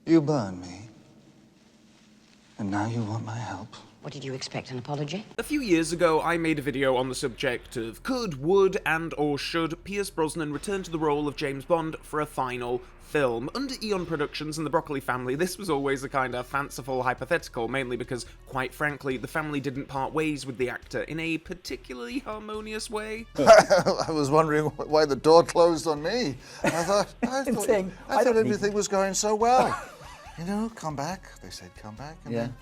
You burned me. And now you want my help. What did you expect, an apology? A few years ago, I made a video on the subject of could, would, and or should Pierce Brosnan return to the role of James Bond for a final film. Under Eon Productions and the Broccoli family, this was always a kind of fanciful hypothetical, mainly because, quite frankly, the family didn't part ways with the actor in a particularly harmonious way. I was wondering why the door closed on me. I thought everything was going so well. You know, come back. They said come back. And then,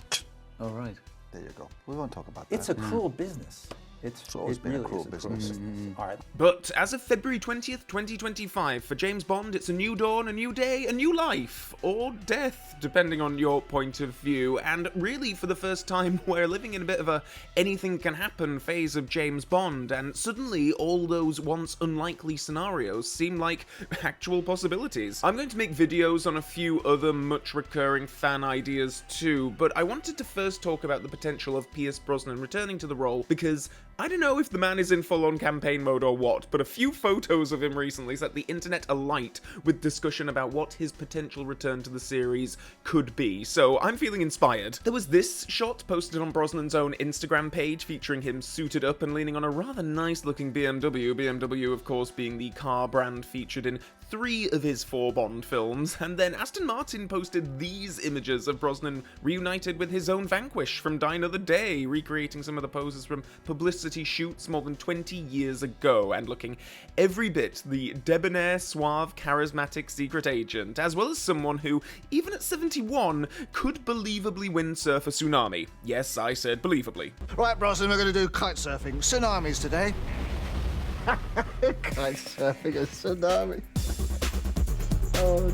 all right. there you go. We won't talk about that. It's a cruel business. It's always been a cruel business. All right. But as of February 20th, 2025, for James Bond, it's a new dawn, a new day, a new life. Or death, depending on your point of view. And really, for the first time, we're living in a bit of a anything can happen phase of James Bond, and suddenly all those once unlikely scenarios seem like actual possibilities. I'm going to make videos on a few other much recurring fan ideas too, but I wanted to first talk about the potential of Pierce Brosnan returning to the role, because I don't know if the man is in full-on campaign mode or what, but a few photos of him recently set the internet alight with discussion about what his potential return to the series could be, so I'm feeling inspired. There was this shot posted on Brosnan's own Instagram page featuring him suited up and leaning on a rather nice-looking BMW, of course being the car brand featured in 3 of his 4 Bond films, and then Aston Martin posted these images of Brosnan reunited with his own Vanquish from Die Another Day, recreating some of the poses from publicity shoots more than 20 years ago, and looking every bit the debonair, suave, charismatic secret agent, as well as someone who, even at 71, could believably windsurf a tsunami. Yes, I said believably. Right, Brosnan, we're going to do kite surfing. Tsunamis today. Kite surfing a tsunami. Oh.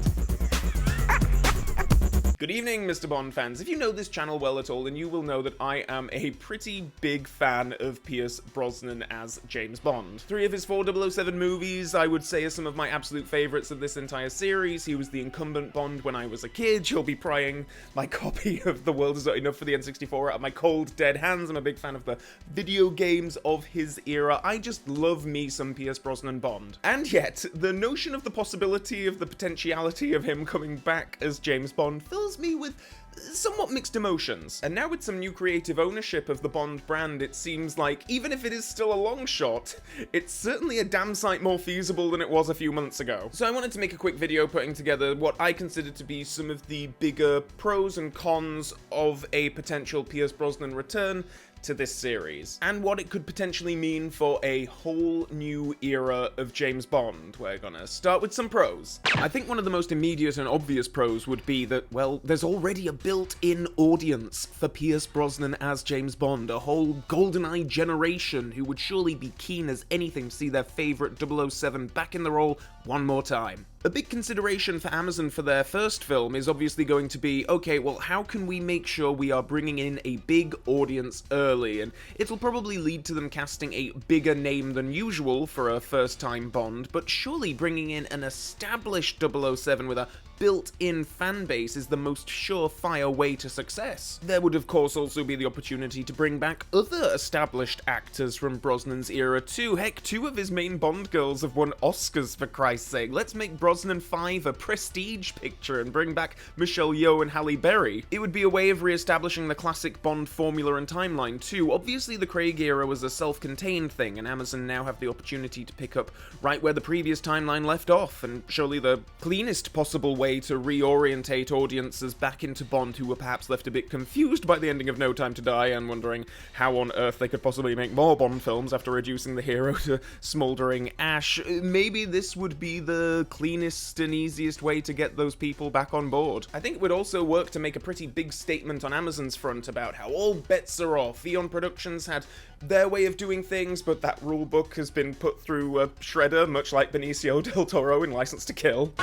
Good evening, Mr. Bond fans. If you know this channel well at all, then you will know that I am a pretty big fan of Pierce Brosnan as James Bond. 3 of his 4 007 movies, I would say, are some of my absolute favourites of this entire series. He was the incumbent Bond when I was a kid. You'll be prying my copy of The World Is Not Enough for the N64 out of my cold, dead hands. I'm a big fan of the video games of his era. I just love me some Pierce Brosnan Bond. And yet, the notion of the possibility of the potentiality of him coming back as James Bond fills me with somewhat mixed emotions. And now with some new creative ownership of the Bond brand, it seems like, even if it is still a long shot, it's certainly a damn sight more feasible than it was a few months ago. So I wanted to make a quick video putting together what I consider to be some of the bigger pros and cons of a potential Pierce Brosnan return to this series, and what it could potentially mean for a whole new era of James Bond. We're gonna start with some pros. I think one of the most immediate and obvious pros would be that, well, there's already a built-in audience for Pierce Brosnan as James Bond, a whole GoldenEye generation who would surely be keen as anything to see their favourite 007 back in the role one more time. A big consideration for Amazon for their first film is obviously going to be, okay, well, how can we make sure we are bringing in a big audience early? And it'll probably lead to them casting a bigger name than usual for a first-time Bond, but surely bringing in an established 007 with a built-in fan base is the most surefire way to success. There would of course also be the opportunity to bring back other established actors from Brosnan's era too. Heck, 2 of his main Bond girls have won Oscars, for Christ's sake. Let's make Brosnan 5 a prestige picture and bring back Michelle Yeoh and Halle Berry. It would be a way of re-establishing the classic Bond formula and timeline too. Obviously the Craig era was a self-contained thing, and Amazon now have the opportunity to pick up right where the previous timeline left off, and surely the cleanest possible way to reorientate audiences back into Bond who were perhaps left a bit confused by the ending of No Time to Die and wondering how on earth they could possibly make more Bond films after reducing the hero to smouldering ash. Maybe this would be the cleanest and easiest way to get those people back on board. I think it would also work to make a pretty big statement on Amazon's front about how all bets are off. Eon Productions had their way of doing things, but that rulebook has been put through a shredder, much like Benicio del Toro in License to Kill.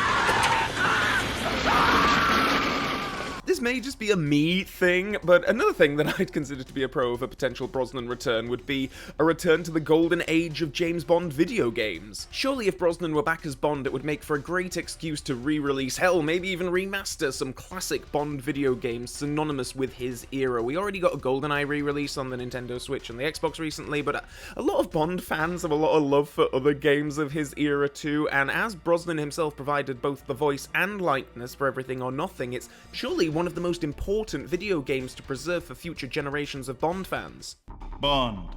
This may just be a me thing, but another thing that I'd consider to be a pro of a potential Brosnan return would be a return to the golden age of James Bond video games. Surely if Brosnan were back as Bond, it would make for a great excuse to re-release, hell, maybe even remaster some classic Bond video games synonymous with his era. We already got a GoldenEye re-release on the Nintendo Switch and the Xbox recently, but a lot of Bond fans have a lot of love for other games of his era too, and as Brosnan himself provided both the voice and likeness for Everything or Nothing, it's surely one of the most important video games to preserve for future generations of Bond fans. Bond.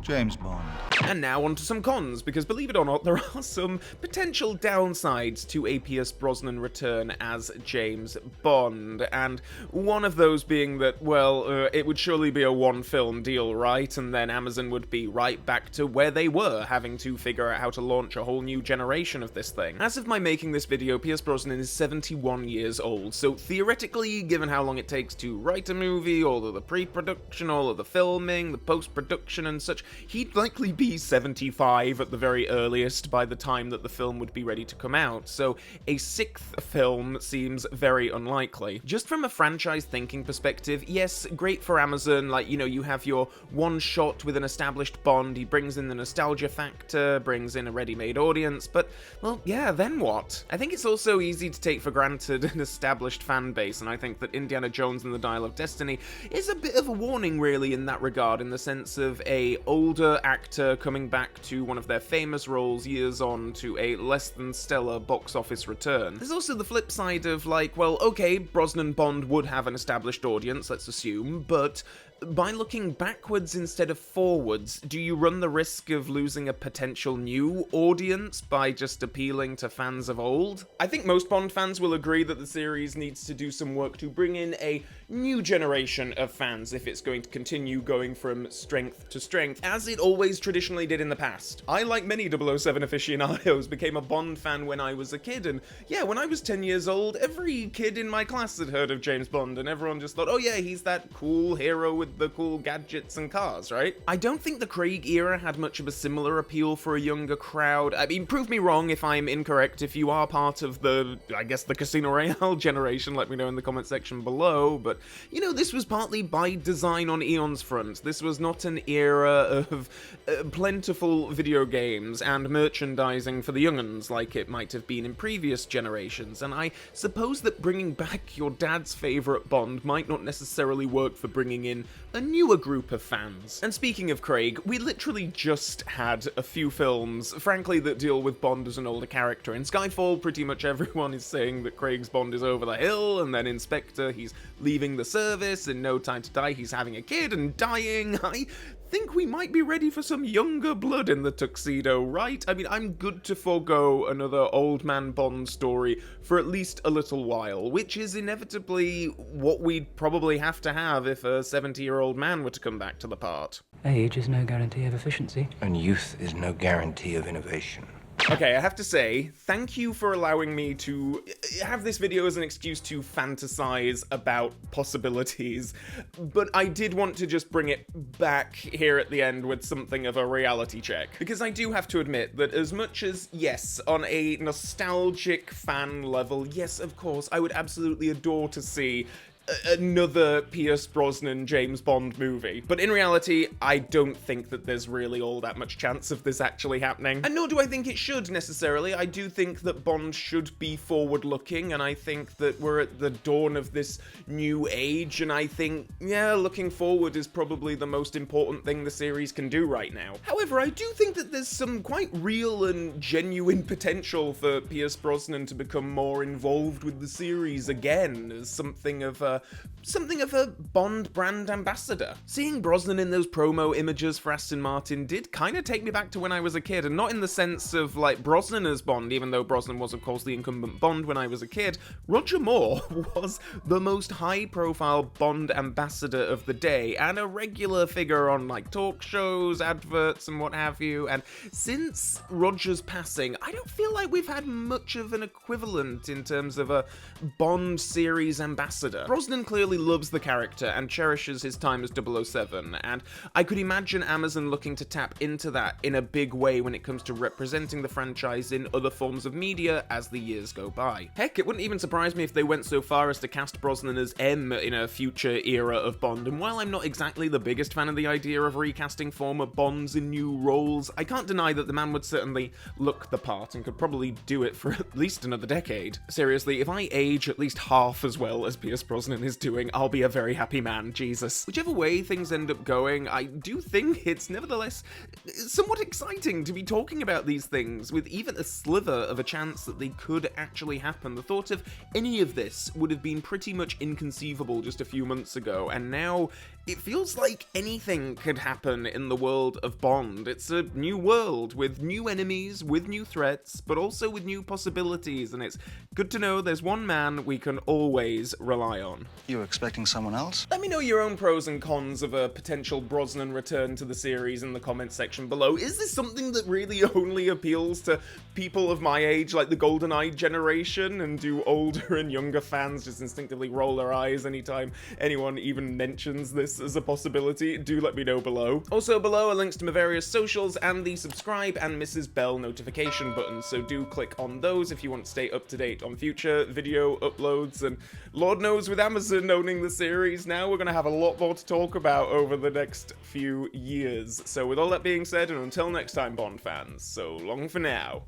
James Bond. And now on to some cons, because believe it or not, there are some potential downsides to a Pierce Brosnan return as James Bond, and one of those being that, well, it would surely be a one-film deal, right? And then Amazon would be right back to where they were, having to figure out how to launch a whole new generation of this thing. As of my making this video, Pierce Brosnan is 71 years old, so theoretically, given how long it takes to write a movie, all of the pre-production, all of the filming, the post-production and such, he'd likely be 75 at the very earliest by the time that the film would be ready to come out, so a sixth film seems very unlikely. Just from a franchise thinking perspective, yes, great for Amazon, like, you know, you have your one shot with an established Bond, he brings in the nostalgia factor, brings in a ready-made audience, but, well, yeah, then what? I think it's also easy to take for granted an established fan base, and I think that Indiana Jones and the Dial of Destiny is a bit of a warning, really, in that regard, in the sense of a older actor coming back to one of their famous roles years on to a less than stellar box office return. There's also the flip side of, like, well, okay, Brosnan Bond would have an established audience, let's assume, but by looking backwards instead of forwards, do you run the risk of losing a potential new audience by just appealing to fans of old? I think most Bond fans will agree that the series needs to do some work to bring in a new generation of fans if it's going to continue going from strength to strength, as it always traditionally did in the past. I, like many 007 aficionados, became a Bond fan when I was a kid, and yeah, when I was 10 years old, every kid in my class had heard of James Bond, and everyone just thought, oh yeah, he's that cool hero with the cool gadgets and cars, right? I don't think the Craig era had much of a similar appeal for a younger crowd. I mean, prove me wrong if I'm incorrect. If you are part of the, I guess, the Casino Royale generation, let me know in the comment section below, but, you know, this was partly by design on Eon's front. This was not an era of plentiful video games and merchandising for the young'uns like it might have been in previous generations, and I suppose that bringing back your dad's favourite Bond might not necessarily work for bringing in a newer group of fans. And speaking of Craig, we literally just had a few films, frankly, that deal with Bond as an older character. In Skyfall, pretty much everyone is saying that Craig's Bond is over the hill, and then in Spectre, he's leaving the service, in No Time to Die, he's having a kid and dying. I think we might be ready for some younger blood in the tuxedo, right? I mean, I'm good to forego another old man Bond story for at least a little while, which is inevitably what we'd probably have to have if a 70-year-old man were to come back to the part. Age is no guarantee of efficiency. And youth is no guarantee of innovation. Okay, I have to say, thank you for allowing me to have this video as an excuse to fantasize about possibilities, but I did want to just bring it back here at the end with something of a reality check, because I do have to admit that as much as, yes, on a nostalgic fan level, yes, of course, I would absolutely adore to see another Pierce Brosnan James Bond movie. But in reality, I don't think that there's really all that much chance of this actually happening. And nor do I think it should necessarily. I do think that Bond should be forward-looking, and I think that we're at the dawn of this new age, and I think, yeah, looking forward is probably the most important thing the series can do right now. However, I do think that there's some quite real and genuine potential for Pierce Brosnan to become more involved with the series again as something of a Bond brand ambassador. Seeing Brosnan in those promo images for Aston Martin did kind of take me back to when I was a kid, and not in the sense of, like, Brosnan as Bond, even though Brosnan was, of course, the incumbent Bond when I was a kid. Roger Moore was the most high-profile Bond ambassador of the day, and a regular figure on, like, talk shows, adverts, and what have you, and since Roger's passing, I don't feel like we've had much of an equivalent in terms of a Bond series ambassador. Brosnan Brosnan clearly loves the character and cherishes his time as 007, and I could imagine Amazon looking to tap into that in a big way when it comes to representing the franchise in other forms of media as the years go by. Heck, it wouldn't even surprise me if they went so far as to cast Brosnan as M in a future era of Bond, and while I'm not exactly the biggest fan of the idea of recasting former Bonds in new roles, I can't deny that the man would certainly look the part and could probably do it for at least another decade. Seriously, if I age at least half as well as Pierce Brosnan is doing, I'll be a very happy man, Jesus. Whichever way things end up going, I do think it's nevertheless somewhat exciting to be talking about these things with even a sliver of a chance that they could actually happen. The thought of any of this would have been pretty much inconceivable just a few months ago, and now it feels like anything could happen in the world of Bond. It's a new world with new enemies, with new threats, but also with new possibilities, and it's good to know there's one man we can always rely on. You were expecting someone else? Let me know your own pros and cons of a potential Brosnan return to the series in the comments section below. Is this something that really only appeals to people of my age, like the GoldenEye generation, and do older and younger fans just instinctively roll their eyes anytime anyone even mentions this as a possibility? Do let me know below. Also below are links to my various socials and the subscribe and Mrs. Bell notification buttons, so do click on those if you want to stay up to date on future video uploads, and Lord knows with Amazon owning the series now, we're going to have a lot more to talk about over the next few years. So with all that being said, and until next time, Bond fans, so long for now.